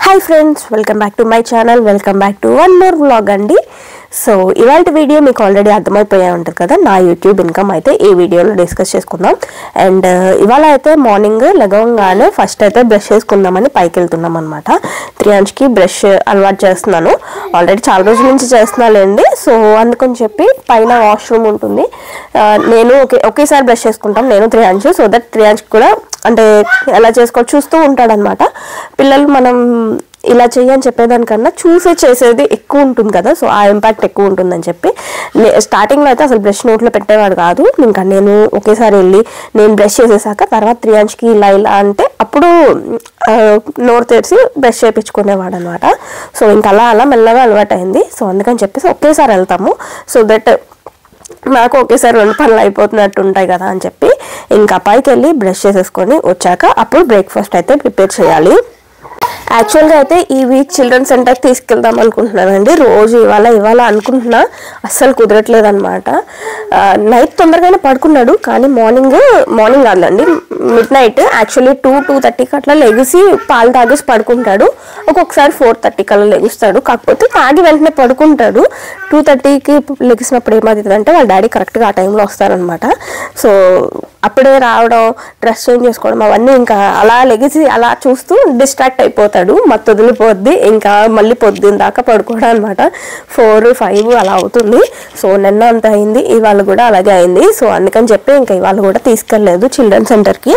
Hi friends, welcome back to my channel. Welcome back to one more vlog అండి. So ఇవాళ video మీకు already అర్థమైపోయే ఉంటుంది కదా, నా యూట్యూబ్ ఇన్కమ్ అయితే ఈ వీడియోలో డిస్కస్ చేసుకుందాం. అండ్ ఇవాళ అయితే మార్నింగ్ లెగవగానే ఫస్ట్ అయితే బ్రష్ చేసుకుందామని పైకి వెళ్తున్నాం అనమాట. 3 అంచ్కి బ్రష్ అలవాటు చేస్తున్నాను. ఆల్రెడీ చాలా రోజుల నుంచి చేస్తున్నానండి. సో అందుకని చెప్పి పైన వాష్రూమ్ ఉంటుంది, నేను ఒకేసారి బ్రష్ చేసుకుంటాం నేను 3 అంచ్. సో దట్ 3 అంచ్కి కూడా అంటే ఎలా చేసుకోవాలి చూస్తూ ఉంటాడనమాట. పిల్లలు మనం ఇలా చేయని చెప్పేదానికన్నా చూసే చేసేది ఎక్కువ ఉంటుంది కదా, సో ఆ ఇంపాక్ట్ ఎక్కువ ఉంటుందని చెప్పి స్టార్టింగ్లో అయితే అసలు బ్రష్ నోట్లో పెట్టేవాడు కాదు. ఇంకా నేను ఒకేసారి వెళ్ళి నేను బ్రష్ చేసేసాక తర్వాత 3 అంచ్కి ఇలా అంటే అప్పుడు నోరు తెరిచి బ్రష్ చేయించుకునేవాడు అనమాట. సో ఇంకా అలా మెల్లగా అలవాటు అయింది. సో అందుకని చెప్పేసి ఒకేసారి వెళ్తాము. సో దట్ నాకు ఒకేసారి 2 పనులు అయిపోతున్నట్టు ఉంటాయి కదా అని చెప్పి ఇంకా పైకి వెళ్ళి బ్రష్ చేసేసుకొని వచ్చాక అప్పుడు బ్రేక్ఫాస్ట్ అయితే ప్రిపేర్ చేయాలి. యాక్చువల్గా అయితే ఈ వీక్ చిల్డ్రన్ సెంటర్కి తీసుకెళ్దాం అనుకుంటున్నానండి. రోజు ఇవాళ అనుకుంటున్నా, అస్సలు కుదరట్లేదు అనమాట. నైట్ తొందరగానే పడుకున్నాడు, కానీ మార్నింగ్ కాదండి, మిడ్ నైట్ యాక్చువల్లీ 2-2:30కి అట్లా లెగిసి పాలు తాగేసి పడుకుంటాడు. ఒక్కొక్కసారి 4:30కి అలా లెగుస్తాడు. కాకపోతే తాగి వెంటనే పడుకుంటాడు. 2:30కి లెగిసినప్పుడు ఏమవుతుందంటే వాళ్ళ డాడీ కరెక్ట్గా ఆ టైంలో వస్తారనమాట. సో అప్పుడే రావడం, డ్రెస్ చేంజ్ చేసుకోవడం అవన్నీ ఇంకా అలా లెగిసి అలా చూస్తూ డిస్ట్రాక్ట్ అయిపోతాడు. మత్తు వదిలిపోద్ది, ఇంకా మళ్ళీ పొద్దున్న దాకా పడుకోవడం అనమాట. 4-5 అలా అవుతుంది. సో నిన్న అంత అయింది, ఇవాళ కూడా అలాగే అయింది. సో అందుకని చెప్పి ఇంకా ఇవాళ కూడా తీసుకెళ్ళలేదు చిల్డ్రన్ సెంటర్కి.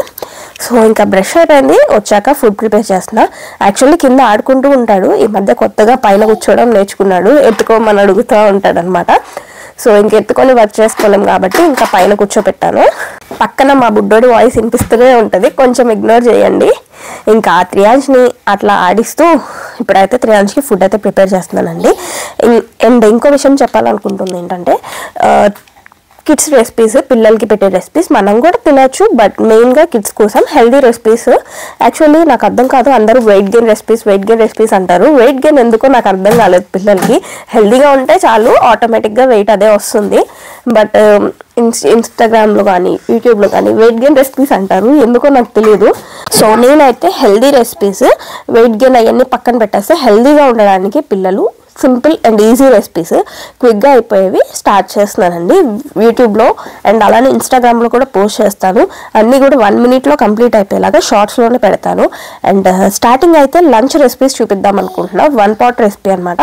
సో ఇంకా బ్రష్ అయిపోయింది, వచ్చాక ఫుడ్ ప్రిపేర్ చేస్తున్నా. యాక్చువల్లీ కింద ఆడుకుంటూ ఉంటాడు. ఈ మధ్య కొత్తగా పైన కూర్చోవడం నేర్చుకున్నాడు. ఎత్తుకోమని అడుగుతూ ఉంటాడు అనమాట. సో ఇంకెత్తుకొని వర్క్ చేసుకోలేం కాబట్టి ఇంకా పైన కూర్చోపెట్టాను. పక్కన మా బుడ్డోడి వాయిస్ వినిపిస్తూనే ఉంటుంది, కొంచెం ఇగ్నోర్ చేయండి. ఇంకా 3 అంచ్ని అట్లా ఆడిస్తూ ఇప్పుడైతే 3 అంచ్కి ఫుడ్ అయితే ప్రిపేర్ చేస్తున్నానండి. అండ్ ఇంకో విషయం చెప్పాలనుకుంటుంది ఏంటంటే, కిడ్స్ రెసిపీస్, పిల్లలకి పెట్టే రెసిపీస్ మనం కూడా తినచ్చు, బట్ మెయిన్గా కిడ్స్ కోసం హెల్దీ రెసిపీస్. యాక్చువల్లీ నాకు అర్థం కాదు, అందరూ వెయిట్ గెయిన్ రెసిపీస్ అంటారు. వెయిట్ గెయిన్ ఎందుకో నాకు అర్థం కాలేదు. పిల్లలకి హెల్దీగా ఉంటే చాలు, ఆటోమేటిక్గా వెయిట్ అదే వస్తుంది. బట్ ఇన్స్టాగ్రామ్లో కానీ యూట్యూబ్లో కానీ వెయిట్ గెయిన్ రెసిపీస్ అంటారు, ఎందుకో నాకు తెలియదు. సో నేనైతే హెల్దీ రెసిపీస్, వెయిట్ గెయిన్ అవన్నీ పక్కన పెట్టేస్తే హెల్దీగా ఉండడానికి పిల్లలు సింపుల్ అండ్ ఈజీ రెసిపీస్, క్విక్గా అయిపోయేవి స్టార్ట్ చేస్తున్నానండి యూట్యూబ్లో. అండ్ అలానే ఇన్స్టాగ్రామ్లో కూడా పోస్ట్ చేస్తాను. అన్నీ కూడా 1 మినిట్లో కంప్లీట్ అయిపోయేలాగా షార్ట్స్లోనే పెడతాను. అండ్ స్టార్టింగ్ అయితే లంచ్ రెసిపీస్ చూపిద్దాం అనుకుంటున్నా. 1 pot రెసిపీ అనమాట.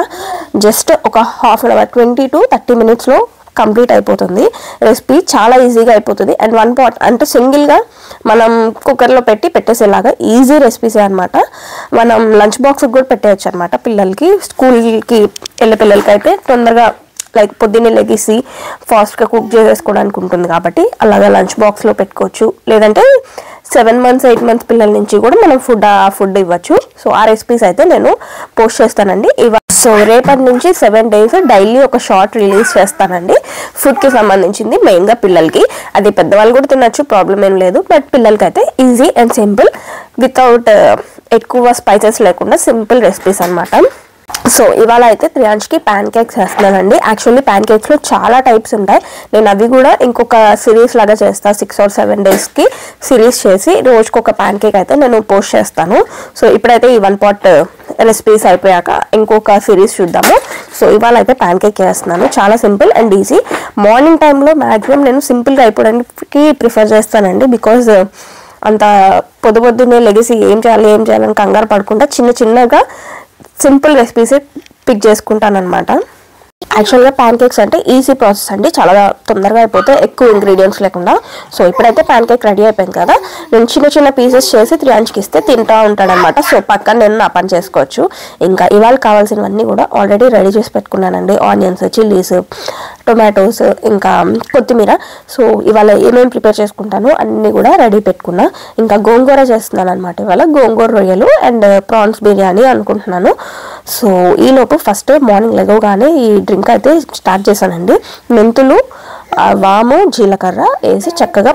జస్ట్ ఒక ½ అవర్ 20-30 మినిట్స్లో కంప్లీట్ అయిపోతుంది రెసిపీ. చాలా ఈజీగా అయిపోతుంది. అండ్ 1 pot అంటే సింగిల్గా మనం కుక్కర్లో పెట్టేసేలాగా ఈజీ రెసిపీసే అనమాట. మనం లంచ్ బాక్స్కి కూడా పెట్టేయచ్చు అనమాట. పిల్లలకి స్కూల్కి వెళ్ళే పిల్లలకి అయితే తొందరగా లైక్ పొద్దున్నే లెగిసి ఫాస్ట్గా కుక్ చేసేసుకోవడానికి ఉంటుంది కాబట్టి అలాగా లంచ్ బాక్స్లో పెట్టుకోవచ్చు. లేదంటే 7 months 8 months పిల్లల నుంచి కూడా మనం ఫుడ్ ఇవ్వచ్చు. సో ఆ రెసిపీస్ అయితే నేను పోస్ట్ చేస్తానండి. సో రేపటి నుంచి 7 days డైలీ ఒక షార్ట్ రిలీజ్ చేస్తానండి, ఫుడ్కి సంబంధించింది, మెయిన్గా పిల్లలకి. అది పెద్దవాళ్ళు కూడా తినచ్చు, ప్రాబ్లం ఏం లేదు. బట్ పిల్లలకి అయితే ఈజీ అండ్ సింపుల్, వితౌట్ ఎక్కువ స్పైసెస్ లేకుండా సింపుల్ రెసిపీస్ అనమాట. సో ఇవాళ అయితే 3 అంచ్కి ప్యాన్ కేక్స్ చేస్తున్నానండి. యాక్చువల్లీ ప్యాన్ కేక్స్లో చాలా టైప్స్ ఉంటాయి. నేను అవి కూడా ఇంకొక సిరీస్ లాగా చేస్తాను. 6 or 7 daysకి సిరీస్ చేసి రోజుకొక ప్యాన్ కేక్ అయితే నేను పోస్ట్ చేస్తాను. సో ఇప్పుడైతే ఈ 1 pot రెసిపీస్ అయిపోయాక ఇంకొక సిరీస్ చూద్దాము. సో ఇవాళ అయితే ప్యాన్ కేక్ చేస్తున్నాను. చాలా సింపుల్ అండ్ ఈజీ. మార్నింగ్ టైంలో మ్యాక్సిమం నేను సింపుల్గా అయిపోవడానికి ప్రిఫర్ చేస్తానండి. బికాజ్ అంత పొద్దున్నే లెగిసి ఏం చేయాలని కంగారు పడకుండా చిన్నగా సింపుల్ రెసిపీస్ పిక్ చేసుకుంటాను అనమాట. యాక్చువల్గా ప్యాన్ కేక్స్ అంటే ఈజీ ప్రాసెస్ అండి, చాలా తొందరగా అయిపోతే ఎక్కువ ఇంగ్రీడియంట్స్ లేకుండా. సో ఇప్పుడైతే ప్యాన్ కేక్ రెడీ అయిపోయింది కదా, నేను చిన్న పీసెస్ చేసి 3 అంచ్కి ఇస్తే తింటూ ఉంటాడనమాట. సో పక్కన నేను నా పని చేసుకోవచ్చు. ఇంకా ఇవాళ కావాల్సినవన్నీ కూడా ఆల్రెడీ రెడీ చేసి పెట్టుకున్నానండి. ఆనియన్స్, చిల్లీస్, టొమాటోస్, ఇంకా కొత్తిమీర. సో ఇవాళ ఏమేమి ప్రిపేర్ చేసుకుంటానో అన్నీ కూడా రెడీ పెట్టుకున్నా. ఇంకా గోంగూర చేస్తున్నాను అనమాట. ఇవాళ గోంగూర రొయ్యలు అండ్ ప్రాన్స్ బిర్యానీ అనుకుంటున్నాను. సో ఈలోపు ఫస్ట్ మార్నింగ్ లెగవగానే ఈ డ్రింక్ అయితే స్టార్ట్ చేశానండి. మెంతులు, వాము, జీలకర్ర వేసి చక్కగా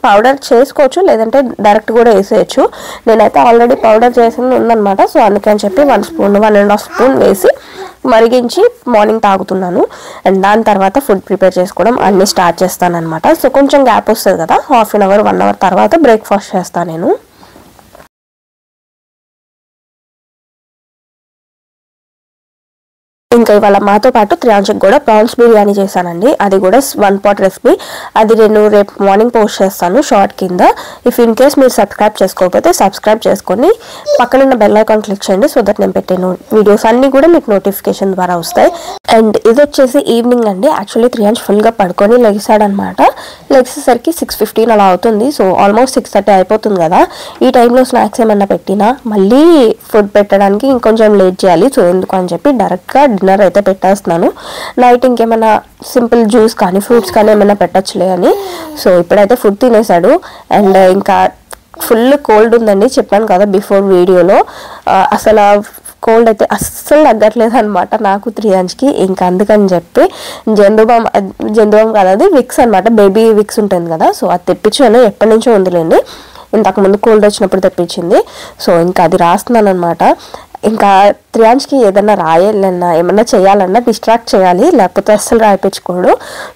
పౌడర్ చేసుకోవచ్చు, లేదంటే డైరెక్ట్ కూడా వేసేయచ్చు. నేనైతే ఆల్రెడీ పౌడర్ చేసి ఉందన్నమాట. సో అందుకని చెప్పి 1 spoon 1.5 spoon వేసి మరిగించి మార్నింగ్ తాగుతున్నాను. అండ్ దాని తర్వాత ఫుడ్ ప్రిపేర్ చేసుకోవడం అన్నీ స్టార్ట్ చేస్తాను అనమాట. సో కొంచెం గ్యాప్ వస్తుంది కదా, ½ an hour 1 hour తర్వాత బ్రేక్ఫాస్ట్ చేస్తాను నేను. ఇంకా ఇవాళ మాతో పాటు త్రియాంశకి కూడా ప్రాన్స్ బిర్యానీ చేశానండి. అది కూడా 1 pot రెసిపీ. అది నేను రేపు మార్నింగ్ పోస్ట్ చేస్తాను షార్ట్ కింద. ఇఫ్ ఇన్ కేస్ మీరు సబ్స్క్రైబ్ చేసుకోకపోతే సబ్స్క్రైబ్ చేసుకొని పక్కనున్న బెల్ ఐకాన్ క్లిక్ చేయండి. సో దట్ నేను పెట్టే వీడియోస్ అన్నీ కూడా మీకు నోటిఫికేషన్ ద్వారా వస్తాయి. అండ్ ఇది వచ్చేసి ఈవినింగ్ అండి. యాక్చువల్లీ త్రియాంశ్ ఫుల్గా పడుకొని లెగిసాడనమాట. లెగిసేసరికి 6:15 అలా అవుతుంది. సో ఆల్మోస్ట్ 6:30 అయిపోతుంది కదా. ఈ టైంలో స్నాక్స్ ఏమన్నా పెట్టినా మళ్ళీ ఫుడ్ పెట్టడానికి ఇంకొంచెం లేట్ చేయాలి. సో ఎందుకు అని చెప్పి డైరెక్ట్గా డిన్నర్ అయితే పెట్టేస్తున్నాను. నైట్ ఇంకేమైనా సింపుల్ జ్యూస్ కానీ ఫ్రూట్స్ కానీ ఏమైనా పెట్టచ్చులే అని. సో ఇప్పుడైతే ఫుడ్ తినేసాడు. అండ్ ఇంకా ఫుల్ కోల్డ్ ఉందండి, చెప్పాను కదా బిఫోర్ వీడియోలో. అసలు కోల్డ్ అయితే అస్సలు తగ్గట్లేదు అనమాట నాకు త్రియాంశ్కి. ఇంకా అందుకని చెప్పి జందుబామ్ కాదు, అది విక్స్ అనమాట, బేబీ విక్స్ ఉంటుంది కదా. సో అది తెప్పించాను, ఎప్పటి నుంచో ఉందిలేండి. ఇంతకుముందు కోల్డ్ వచ్చినప్పుడు తెప్పించింది. సో ఇంకా అది రాస్తున్నాను అనమాట. ఇంకా త్రియాంశ్కి ఏదన్నా రాయాలన్నా ఏమన్నా చేయాలన్నా డిస్ట్రాక్ట్ చేయాలి, లేకపోతే అస్సలు రాయిపించుకోడు.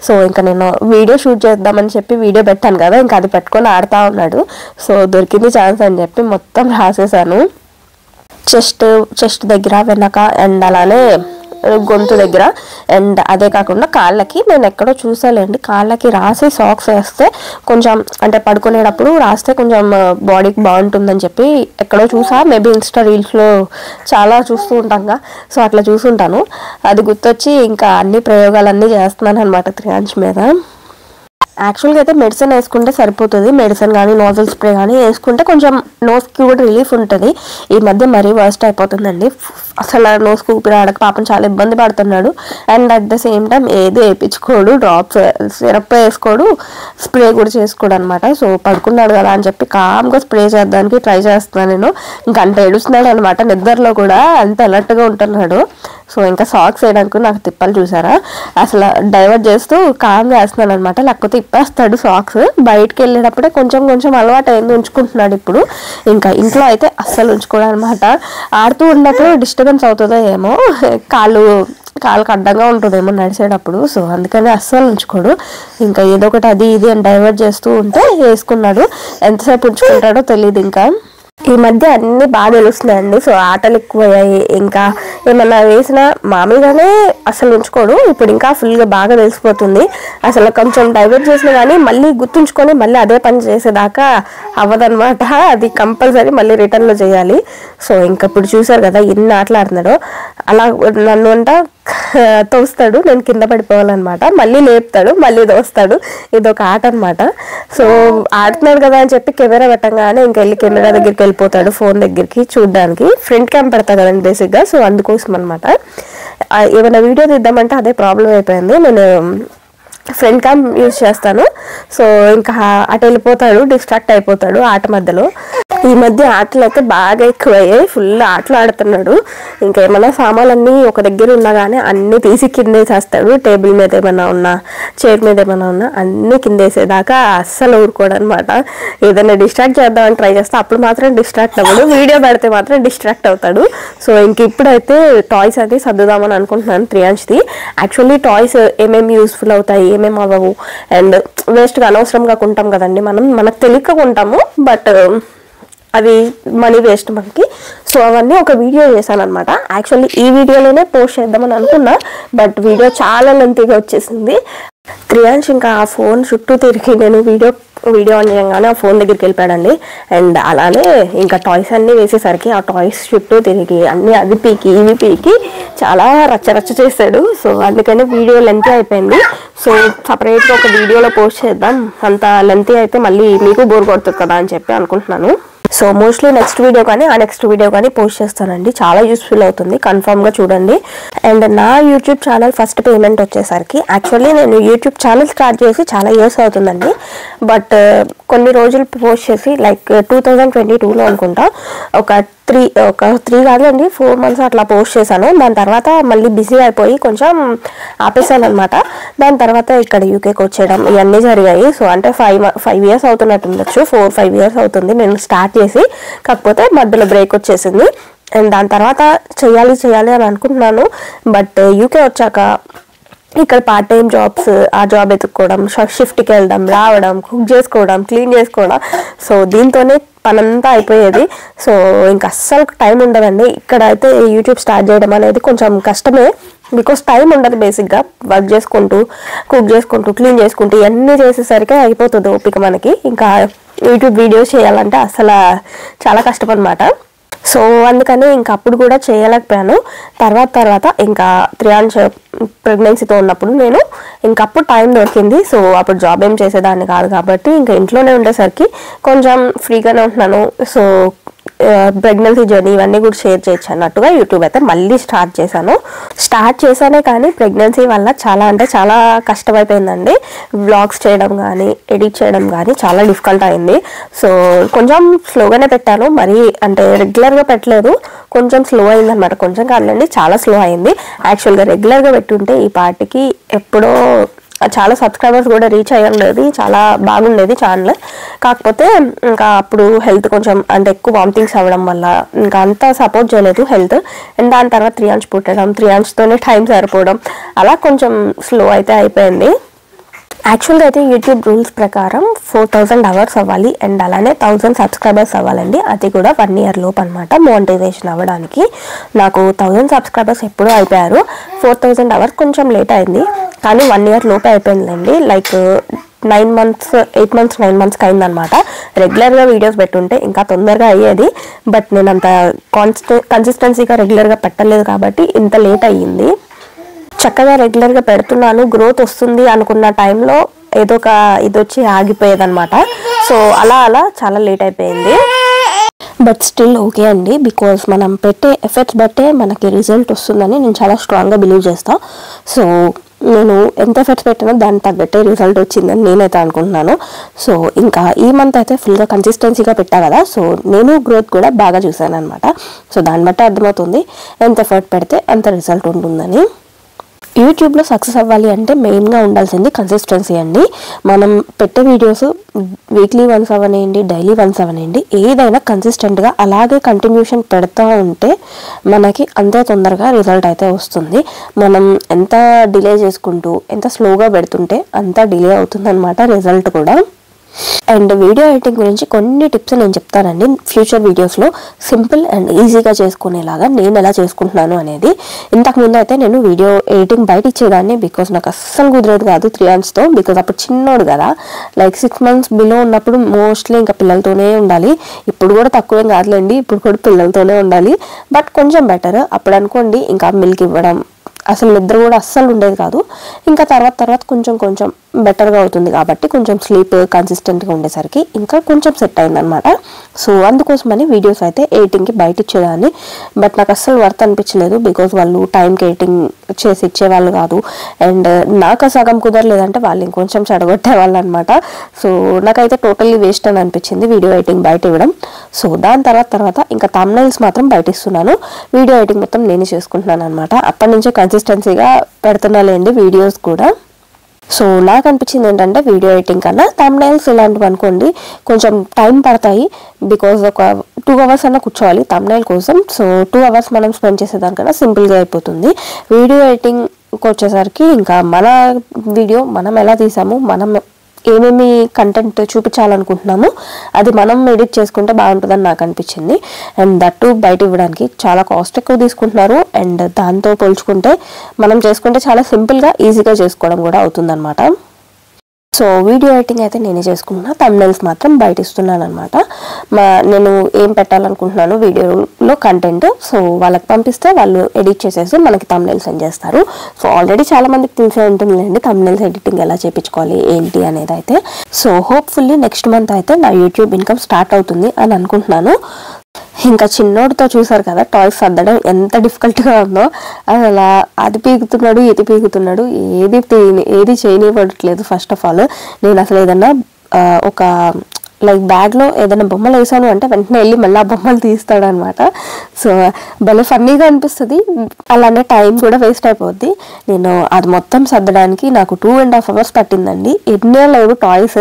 సో ఇంకా నేను వీడియో షూట్ చేద్దామని చెప్పి వీడియో పెట్టాను కదా, ఇంకా అది పెట్టుకొని ఆడుతూ ఉన్నాడు. సో దొరికింది ఛాన్స్ అని చెప్పి మొత్తం రాసేసాను. చెస్ట్ దగ్గర, వెనక, అండ్ అలానే గొంతు దగ్గర. అండ్ అదే కాకుండా కాళ్ళకి నేను ఎక్కడో చూసాలేండి, కాళ్ళకి రాసి సాక్స్ వేస్తే కొంచెం అంటే పడుకునేటప్పుడు రాస్తే కొంచెం బాడీకి బాగుంటుందని చెప్పి ఎక్కడో చూసా. మేబీ ఇన్స్టా రీల్స్లో చాలా చూస్తూ ఉంటాంగా, సో అట్లా చూసుంటాను. అది గుర్తొచ్చి ఇంకా అన్ని ప్రయోగాలన్నీ చేస్తున్నాను అనమాట త్రియాంశ్ మీద. యాక్చువల్గా అయితే మెడిసిన్ వేసుకుంటే సరిపోతుంది. మెడిసిన్ కానీ నోజల్ స్ప్రే కానీ వేసుకుంటే కొంచెం నోస్కి కూడా రిలీఫ్ ఉంటుంది. ఈ మధ్య మరీ వర్స్ట్ అయిపోతుందండి. అసలు నోస్కి ఊపిరి ఆడక పాపం చాలా ఇబ్బంది పడుతున్నాడు. And at the same time ఏది వేయించుకోడు, డ్రాప్స్ సిరప్ వేసుకోడు, స్ప్రే కూడా చేసుకోడు అనమాట. సో పడుకున్నాడు కదా అని చెప్పి కామ్గా స్ప్రే చేద్దానికి ట్రై చేస్తున్నాను నేను. ఇంకా అంత ఏడుస్తున్నాడు అనమాట, నిద్రలో కూడా అంత అలర్ట్గా ఉంటున్నాడు. సో ఇంకా సాక్స్ వేయడానికి నాకు తిప్పాలి చూసారా, అసలు డైవర్ట్ చేస్తూ కామ్గా వేస్తున్నాను అనమాట. లేకపోతే ఇప్పేస్తాడు సాక్స్. బయటకు వెళ్ళేటప్పుడే కొంచెం అలవాటు అయింది, ఉంచుకుంటున్నాడు ఇప్పుడు. ఇంకా ఇంట్లో అయితే అస్సలు ఉంచుకోడు అనమాట. ఆడుతూ ఉన్నప్పుడు డిస్టర్బెన్స్ అవుతుందో ఏమో, కాళ్ళకు అడ్డంగా ఉంటుందేమో నడిచేటప్పుడు. సో అందుకని అస్సలు ఉంచుకోడు. ఇంకా ఏదో ఒకటి అది ఇది అని డైవర్ట్ చేస్తూ ఉంటే వేసుకున్నాడు. ఎంతసేపు ఉంచుకుంటాడో తెలియదు. ఇంకా ఈ మధ్య అన్ని బాగా తెలుస్తున్నాయండి. సో ఆటలు ఎక్కువయ్యాయి. ఇంకా ఏమన్నా వేసినా మామూలుగానే అసలు ఉంచుకోడు, ఇప్పుడు ఇంకా ఫుల్గా బాగా తెలిసిపోతుంది. అసలు కొంచెం డైవర్ట్ చేసినా కానీ మళ్ళీ గుర్తుంచుకొని మళ్ళీ అదే పని చేసేదాకా అవ్వదనమాట. అది కంపల్సరీ మళ్ళీ రిటర్న్లో చేయాలి. సో ఇంకా ఇప్పుడు చూసారు కదా ఎన్ని ఆటలు ఆడుతున్నాడో. అలా నన్ను అంట తోస్తాడు, నేను కింద పడిపోవాలన్నమాట. మళ్ళీ లేపుతాడు, మళ్ళీ తోస్తాడు. ఇదొక ఆట అనమాట. సో ఆడుతున్నాడు కదా అని చెప్పి కెమెరా పెట్టంగానే ఇంకా వెళ్ళి కెమెరా దగ్గరికి వెళ్ళిపోతాడు, ఫోన్ దగ్గరికి చూడడానికి. ఫ్రంట్ క్యామ్ పెడతా కదండి బేసిక్గా, సో అందుకోసం అనమాట. ఏమైనా వీడియో తీద్దామంటే అదే ప్రాబ్లం అయిపోయింది. నేను ఫ్రంట్ క్యామ్ యూజ్ చేస్తాను. సో ఇంకా అటు వెళ్ళిపోతాడు, డిస్ట్రాక్ట్ అయిపోతాడు ఆట మధ్యలో. ఈ మధ్య ఆటలు అయితే బాగా ఎక్కువయ్యాయి, ఫుల్ ఆటలు ఆడుతున్నాడు. ఇంకా ఏమైనా సామాన్లన్నీ ఒక దగ్గర ఉన్నా కానీ అన్నీ తీసి కిందేసేస్తాడు. టేబుల్ మీద ఏమైనా ఉన్నా, చైర్ మీద ఏమైనా ఉన్నా అన్నీ కిందేసేదాకా అస్సలు ఊరుకోడు అనమాట. ఏదైనా డిస్ట్రాక్ట్ చేద్దామని ట్రై చేస్తే అప్పుడు మాత్రం డిస్ట్రాక్ట్ అవ్వడు, వీడియో పెడితే మాత్రం డిస్ట్రాక్ట్ అవుతాడు. సో ఇంక ఇప్పుడైతే టాయ్స్ అది సర్దుదామని అనుకుంటున్నాను త్రియాంశ్ది. యాక్చువల్లీ టాయ్స్ ఏమేమి యూస్ఫుల్ అవుతాయి, ఏమేమి అవ్వవు, అండ్ వేస్ట్గా అనవసరంగా కొంటాం కదండి మనకు తెలియక కొంటాము, బట్ అవి మనీ వేస్ట్ మనకి. సో అవన్నీ ఒక వీడియో చేశాను అనమాట. యాక్చువల్లీ ఈ వీడియోలోనే పోస్ట్ చేద్దామని అనుకున్నా, బట్ వీడియో చాలా లెంతీగా వచ్చేసింది. త్రియాంశ్ ఇంకా ఆ ఫోన్ చుట్టూ తిరిగి నేను వీడియో ఆన్ చేయగానే ఆ ఫోన్ దగ్గరికి వెళ్ళిపోయాడండి. అండ్ అలానే ఇంకా టాయ్స్ అన్నీ వేసేసరికి ఆ టాయ్స్ చుట్టూ తిరిగి అన్నీ అది పీకి ఇవి పీకి చాలా రచ్చ చేశాడు. సో అందుకని వీడియో లెంతీ అయిపోయింది. సో సపరేట్గా ఒక వీడియోలో పోస్ట్ చేద్దాం, అంత లెంతీ అయితే మళ్ళీ మీకు బోర్ కొడుతుంది కదా అని చెప్పి అనుకుంటున్నాను. సో మోస్ట్లీ నెక్స్ట్ వీడియో కానీ ఆ నెక్స్ట్ వీడియో కానీ పోస్ట్ చేస్తానండి, చాలా యూస్ఫుల్ అవుతుంది, కన్ఫామ్గా చూడండి. అండ్ నా యూట్యూబ్ ఛానల్ ఫస్ట్ పేమెంట్ వచ్చేసరికి, యాక్చువల్లీ నేను యూట్యూబ్ ఛానల్ స్టార్ట్ చేసి చాలా ఇయర్స్ అవుతుందండి, బట్ కొన్ని రోజులు పోస్ట్ చేసి లైక్ 2022లో అనుకుంటా ఒక 3 కాదండి 4 months అట్లా పోస్ట్ చేశాను. దాని తర్వాత మళ్ళీ బిజీ అయిపోయి కొంచెం ఆపేసాను అనమాట. దాని తర్వాత ఇక్కడ యూకేకి వచ్చేయడం ఇవన్నీ జరిగాయి. సో అంటే 5 years అవుతున్నట్టు ఉండొచ్చు, 4-5 years అవుతుంది నేను స్టార్ట్ చేసి. కాకపోతే మధ్యలో బ్రేక్ వచ్చేసింది. అండ్ దాని తర్వాత చేయాలి అని అనుకుంటున్నాను, బట్ యూకే వచ్చాక ఇక్కడ పార్ట్ టైం జాబ్స్, ఆ జాబ్ ఎత్తుక్కోవడం, షిఫ్ట్కి వెళ్ళడం, రావడం, కుక్ చేసుకోవడం, క్లీన్ చేసుకోవడం, సో దీంతోనే పనంతా అయిపోయేది. సో ఇంకా అస్సలు టైం ఉండదండి. ఇక్కడ అయితే యూట్యూబ్ స్టార్ట్ చేయడం అనేది కొంచెం కష్టమే, బికాస్ టైం ఉండదు. బేసిక్గా వర్క్ చేసుకుంటూ, కుక్ చేసుకుంటూ, క్లీన్ చేసుకుంటూ ఇవన్నీ చేసేసరికి అయిపోతుంది ఓపిక మనకి. ఇంకా యూట్యూబ్ వీడియోస్ చేయాలంటే అసలు చాలా కష్టం అనమాట. సో అందుకని ఇంకా అప్పుడు కూడా చేయలేకపోయాను. తర్వాత ఇంకా త్రియాంశ్ ప్రెగ్నెన్సీతో ఉన్నప్పుడు నేను ఇంకప్పుడు టైం దొరికింది. సో అప్పుడు జాబ్ ఏం చేసేదాన్ని కాదు కాబట్టి ఇంకా ఇంట్లోనే ఉండేసరికి కొంచెం ఫ్రీగానే ఉంటున్నాను. సో ప్రెగ్నెన్సీ జర్నీ ఇవన్నీ కూడా షేర్ చేయొచ్చు అన్నట్టుగా యూట్యూబ్ అయితే మళ్ళీ స్టార్ట్ చేశానే కానీ ప్రెగ్నెన్సీ వల్ల చాలా అంటే చాలా కష్టమైపోయిందండి. వ్లాగ్స్ చేయడం కానీ, ఎడిట్ చేయడం కానీ చాలా డిఫికల్ట్ అయింది. సో కొంచెం స్లోగానే పెట్టాను, మరీ అంటే రెగ్యులర్గా పెట్టలేదు, కొంచెం స్లో అయిందనమాట. కొంచెం కాదండి, చాలా స్లో అయింది. యాక్చువల్గా రెగ్యులర్గా పెట్టుంటే ఈ పార్టీకి ఎప్పుడో చాలా సబ్స్క్రైబర్స్ కూడా రీచ్ అయ్యేది, చాలా బాగుండేది ఛానల్. కాకపోతే ఇంకా అప్పుడు హెల్త్ కొంచెం అంటే ఎక్కువ వామిటింగ్స్ అవ్వడం వల్ల ఇంకా అంతా సపోర్ట్ చేయలేదు హెల్త్. అండ్ దాని తర్వాత త్రియాంశ్ పుట్టడం, త్రియాంశ్తోనే టైం సరిపోవడం, అలా కొంచెం స్లో అయితే అయిపోయింది. యాక్చువల్గా అయితే యూట్యూబ్ రూల్స్ ప్రకారం 4000 అవర్స్ అవ్వాలి అండ్ అలానే 1000 సబ్స్క్రైబర్స్ అవ్వాలండి. అది కూడా 1 year లోపు అనమాట మోనిటైజేషన్ అవ్వడానికి. నాకు 1000 సబ్స్క్రైబర్స్ ఎప్పుడూ అయిపోయారు. 4000 అవర్స్ కొంచెం లేట్ అయింది, కానీ 1 year లోపే అయిపోయిందండి. లైక్ 9 months 8 months 9 monthsకి అయిందనమాట. రెగ్యులర్గా వీడియోస్ పెట్టుంటే ఇంకా తొందరగా అయ్యేది, బట్ నేను అంత కన్సిస్టెన్సీగా రెగ్యులర్గా పెట్టలేదు కాబట్టి ఇంత లేట్ అయ్యింది. చక్కగా రెగ్యులర్గా పెడుతున్నాను, గ్రోత్ వస్తుంది అనుకున్న టైంలో ఏదో ఒక ఇది వచ్చి ఆగిపోయేదన్నమాట. సో అలా చాలా లేట్ అయిపోయింది. బట్ స్టిల్ ఓకే అండి, బికాజ్ మనం పెట్టే ఎఫర్ట్స్ బట్టే మనకి రిజల్ట్ వస్తుందని నేను చాలా స్ట్రాంగ్గా బిలీవ్ చేస్తాను. సో నేను ఎంత ఎఫర్ట్స్ పెట్టినా దానికి తగ్గట్టే రిజల్ట్ వచ్చిందని నేనైతే అనుకుంటున్నాను. సో ఇంకా ఈ మంత్ అయితే ఫుల్గా కన్సిస్టెన్సీగా పెట్టా కదా, సో నేను గ్రోత్ కూడా బాగా చూశాను అనమాట. సో దాన్ని బట్టి అర్థమవుతుంది ఎంత ఎఫర్ట్ పెడితే అంత రిజల్ట్ ఉంటుందని. యూట్యూబ్లో సక్సెస్ అవ్వాలి అంటే మెయిన్గా ఉండాల్సింది కన్సిస్టెన్సీ అండి. మనం పెట్టే వీడియోస్ వీక్లీ వన్స్ అవనేయండి, డైలీ వన్స్ అవనేయండి, ఏదైనా కన్సిస్టెంట్గా అలాగే కంటిన్యూషన్ పెడతా ఉంటే మనకి అంతే తొందరగా రిజల్ట్ అయితే వస్తుంది. మనం ఎంత డిలే చేసుకుంటూ ఎంత స్లోగా పెడుతుంటే అంత డిలే అవుతుందన్నమాట రిజల్ట్ కూడా. అండ్ వీడియో ఎడిటింగ్ గురించి కొన్ని టిప్స్ నేను చెప్తానండి ఫ్యూచర్ వీడియోస్లో, సింపుల్ అండ్ ఈజీగా చేసుకునేలాగా నేను ఎలా చేసుకుంటున్నాను అనేది. ఇంతకుముందు అయితే నేను వీడియో ఎడిటింగ్ బయట ఇచ్చేదాన్ని, బికాజ్ నాకు అస్సలు కుదిరేది కాదు త్రియాంశ్తో, బికాజ్ అప్పుడు చిన్నోడు కదా, లైక్ 6 months బిలో ఉన్నప్పుడు మోస్ట్లీ ఇంకా పిల్లలతోనే ఉండాలి. ఇప్పుడు కూడా తక్కువేం కాదులేండి, ఇప్పుడు కూడా పిల్లలతోనే ఉండాలి, బట్ కొంచెం బెటర్. అప్పుడు అనుకోండి ఇంకా మిల్క్ ఇవ్వడం, అసలు నిద్ర కూడా అస్సలు ఉండేది కాదు. ఇంకా తర్వాత కొంచెం బెటర్గా అవుతుంది కాబట్టి కొంచెం స్లీప్ కన్సిస్టెంట్గా ఉండేసరికి ఇంకా కొంచెం సెట్ అయిందనమాట. సో అందుకోసమని వీడియోస్ అయితే ఎడిటింగ్కి బయట ఇచ్చేదాన్ని, బట్ నాకు అస్సలు వర్త్ అనిపించలేదు, బికాజ్ వాళ్ళు టైంకి ఎడిటింగ్ చేసి ఇచ్చేవాళ్ళు కాదు. అండ్ నాకు సగం కుదరలేదంటే వాళ్ళు ఇంకొంచెం చెడగొట్టేవాళ్ళు అనమాట. సో నాకైతే టోటల్లీ వేస్ట్ అని అనిపించింది వీడియో ఎడిటింగ్ బయట ఇవ్వడం. సో దాని తర్వాత ఇంకా థంబ్నెయిల్స్ మాత్రం బయట ఇస్తున్నాను, వీడియో ఎడిటింగ్ మొత్తం నేనే చేసుకుంటున్నాను అనమాట. అప్పటి నుంచే కన్సిస్టెన్సీగా పెడుతున్నాలేండి వీడియోస్ కూడా. సో నాకు అనిపించింది ఏంటంటే వీడియో ఎడిటింగ్ కన్నా థంబ్నెయిల్స్ ఇలాంటివి అనుకోండి కొంచెం టైం పడతాయి, బికాజ్ ఒక 2 hours అన్న కూర్చోవాలి థంబ్నెయిల్ కోసం. సో 2 hours మనం స్పెండ్ చేసేదానికన్నా సింపుల్గా అయిపోతుంది. వీడియో ఎడిటింగ్కి వచ్చేసరికి ఇంకా మన వీడియో మనం ఎలా తీసాము, మనం ఏమేమి కంటెంట్ చూపించాలనుకుంటున్నాము అది మనం ఎడిట్ చేసుకుంటే బాగుంటుందని నాకు అనిపించింది. అండ్ దట్టు బయట ఇవ్వడానికి చాలా కాస్ట్ ఎక్కువ తీసుకుంటున్నారు, అండ్ దాంతో పోల్చుకుంటే మనం చేసుకుంటే చాలా సింపుల్గా ఈజీగా చేసుకోవడం కూడా అవుతుందన్నమాట. సో వీడియో ఎడిటింగ్ అయితే నేనే చేసుకుంటున్నా, థంబ్నెయిల్స్ మాత్రం బయట ఇస్తున్నాను అనమాట. నేను ఏం పెట్టాలనుకుంటున్నాను వీడియోలో కంటెంట్, సో వాళ్ళకి పంపిస్తే వాళ్ళు ఎడిట్ చేసేసి మనకి థంబ్నెయిల్స్ సెండ్ చేస్తారు. సో ఆల్రెడీ చాలా మందికి తెలిసే ఉంటుందిలేండి థంబ్నెయిల్స్ ఎడిటింగ్ ఎలా చేయించుకోవాలి ఏంటి అనేది అయితే. సో హోప్ఫుల్లీ నెక్స్ట్ మంత్ అయితే నా యూట్యూబ్ ఇన్కమ్ స్టార్ట్ అవుతుంది అని అనుకుంటున్నాను. ఇంకా చిన్నోడితో చూసారు కదా టాయ్స్ సర్దడం ఎంత డిఫికల్ట్గా ఉందో, అసలు అది పీకుతున్నాడు ఇది పీకుతున్నాడు, ఏది చేయనివ్వట్లేదు. ఫస్ట్ ఆఫ్ ఆల్ నేను అసలు ఏదన్నా ఒక లైక్ బ్యాగ్లో ఏదైనా బొమ్మలు వేసాను అంటే వెంటనే వెళ్ళి మళ్ళీ ఆ బొమ్మలు తీస్తాడు అనమాట. సో భలే ఫన్నీగా అనిపిస్తుంది, అలానే టైం కూడా వేస్ట్ అయిపోద్ది. నేను అది మొత్తం సర్దడానికి నాకు 2.5 hours పట్టిందండి. ఎన్నే లేవు టాయ్స్,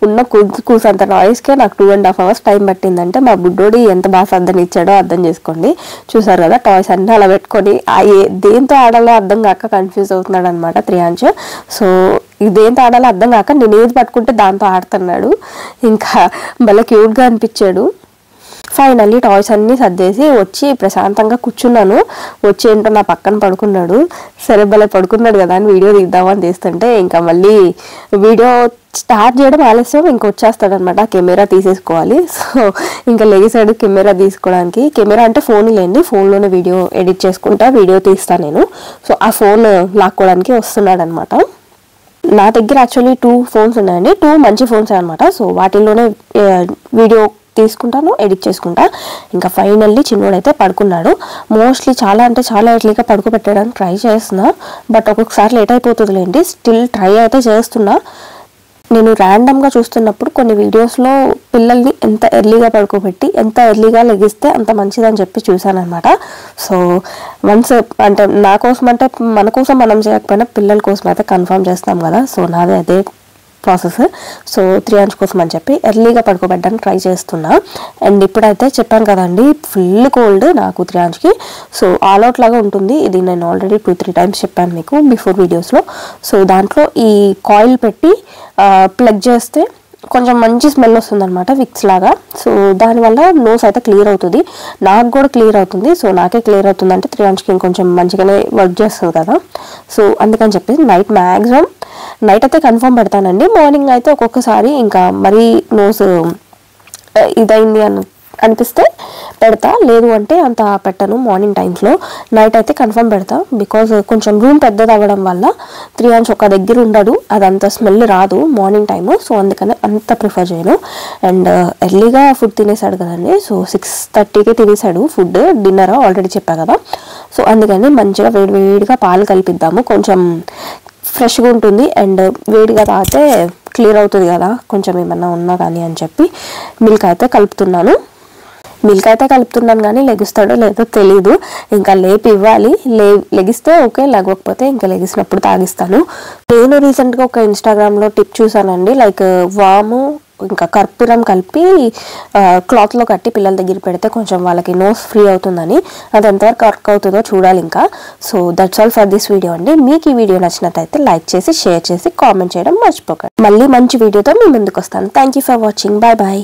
ఉన్న కూసంత టాయ్స్కే నాకు 2.5 hours టైం పట్టిందంటే మా బుడ్డోడి ఎంత బాగా సర్దనిచ్చాడో అర్థం చేసుకోండి. చూసారు కదా టాయ్స్ అన్నీ అలా పెట్టుకొని దేంతో ఆడాలో అర్థం కాక కన్ఫ్యూజ్ అవుతున్నాడు అనమాట త్రియాంశ్. సో ఇదేంతో ఆడాలో అర్థం కాక నేను ఏది పట్టుకుంటే దాంతో ఆడుతున్నాడు. ఇంకా భలే క్యూట్గా అనిపించాడు. ఫైనల్లీ టాయ్స్ అన్నీ సర్దేసి వచ్చి ప్రశాంతంగా కూర్చున్నాను. వచ్చి ఏంటో నా పక్కన పడుకున్నాడు. సరే భలే పడుకున్నాడు కదా అని వీడియో తీద్దామని తీస్తుంటే ఇంకా మళ్ళీ వీడియో స్టార్ట్ చేయడం ఆలస్యం, ఇంకా వచ్చేస్తాడనమాట. కెమెరా తీసేసుకోవాలి. సో ఇంకా లేసాడు కెమెరా తీసుకోవడానికి. కెమెరా అంటే ఫోన్ లేండి, ఫోన్లోనే వీడియో ఎడిట్ చేసుకుంటా వీడియో తీస్తాను నేను. సో ఆ ఫోన్ లాక్కోవడానికి వస్తున్నాడు అనమాట. నా దగ్గర యాక్చువల్లీ 2 phones ఉన్నాయండి, 2 మంచి ఫోన్స్ అనమాట. సో వాటిల్లోనే వీడియో తీసుకుంటాను, ఎడిట్ చేసుకుంటా. ఇంకా ఫైనల్లీ చిన్నోడైతే పడుకున్నాడు. మోస్ట్లీ చాలా అంటే చాలా ఎర్లీగా పడుకోబెట్టడానికి ట్రై చేస్తున్నా, బట్ ఒక్కొక్కసారి లేట్ అయిపోతుందిలేండి. స్టిల్ ట్రై అయితే చేస్తున్నా. నేను ర్యాండమ్గా చూస్తున్నప్పుడు కొన్ని వీడియోస్లో పిల్లల్ని ఎంత ఎర్లీగా పడుకోబెట్టి ఎంత ఎర్లీగా లెగిస్తే అంత మంచిదని చెప్పి చూశాను అనమాట. సో వన్స్ అంటే నా కోసం అంటే మన కోసం మనం చేయకపోయినా పిల్లల కోసం అయితే కన్ఫర్మ్ చేస్తాం కదా. సో నాది అదే ప్రాసెస్. సో త్రియాంశ్ కోసం అని చెప్పి ఎర్లీగా పడుకోబెట్టడానికి ట్రై చేస్తున్నా. అండ్ ఇప్పుడైతే చెప్పాను కదండి ఫుల్ కోల్డ్ నాకు త్రియాంశ్కి. సో ఆల్అవుట్ లాగా ఉంటుంది. ఇది నేను ఆల్రెడీ 2-3 times చెప్పాను మీకు బిఫోర్ వీడియోస్లో. సో దాంట్లో ఈ కాయిల్ పెట్టి ప్లగ్ చేస్తే కొంచెం మంచి స్మెల్ వస్తుంది అనమాట, విక్స్ లాగా. సో దానివల్ల నోస్ అయితే క్లియర్ అవుతుంది, నాకు కూడా క్లియర్ అవుతుంది. సో నాకే క్లియర్ అవుతుంది అంటే త్రియాంశ్కి ఇంకొంచెం మంచిగానే వర్క్ చేస్తుంది కదా. సో అందుకని చెప్పి మ్యాక్సిమం నైట్ అయితే కన్ఫర్మ్ పెడతానండి. మార్నింగ్ అయితే ఒక్కొక్కసారి ఇంకా మరీ నోస్ ఇదైంది అనిపిస్తే పెడతా, లేదు అంటే అంత పెట్టను మార్నింగ్ టైమ్స్లో. నైట్ అయితే కన్ఫర్మ్ పెడతా, బికాజ్ కొంచెం రూమ్ పెద్దది అవ్వడం వల్ల త్రియాంశ్ ఒక దగ్గర ఉండడు, అదంత స్మెల్ రాదు మార్నింగ్ టైము. సో అందుకని అంత ప్రిఫర్ చేయను. అండ్ ఎర్లీగా ఫుడ్ తినేసాడు కదండి. సో 6:30కి తినేసాడు ఫుడ్, డిన్నర్ ఆల్రెడీ చెప్పా కదా. సో అందుకని మంచిగా వేడివేడిగా పాలు కలిపిద్దాము, కొంచెం ఫ్రెష్గా ఉంటుంది. అండ్ వేడిగా తాగితే క్లియర్ అవుతుంది కదా కొంచెం ఏమన్నా ఉన్నా కానీ అని చెప్పి మిల్క్ అయితే కలుపుతున్నాను కానీ లెగుస్తాడో లేదో తెలీదు. ఇంకా లేపి ఇవ్వాలి, లెగిస్తే ఓకే, లేకపోతే ఇంకా లెగిసినప్పుడు తాగిస్తాను. నేను రీసెంట్గా ఒక ఇన్స్టాగ్రామ్లో టిప్ చూసానండి, లైక్ వాము ఇంకా కర్పూరం కలిపి క్లాత్లో కట్టి పిల్లల దగ్గర పెడితే కొంచెం వాళ్ళకి నోస్ ఫ్రీ అవుతుందని. అది ఎంతవరకు వర్క్ అవుతుందో చూడాలి ఇంకా. So that's all for this video అండి. మీకు ఈ వీడియో నచ్చినట్టయితే లైక్ చేసి షేర్ చేసి కామెంట్ చేయడం మర్చిపోకండి. మళ్ళీ మంచి వీడియోతో మీ ముందుకు వస్తాను. Thank you for watching. Bye bye.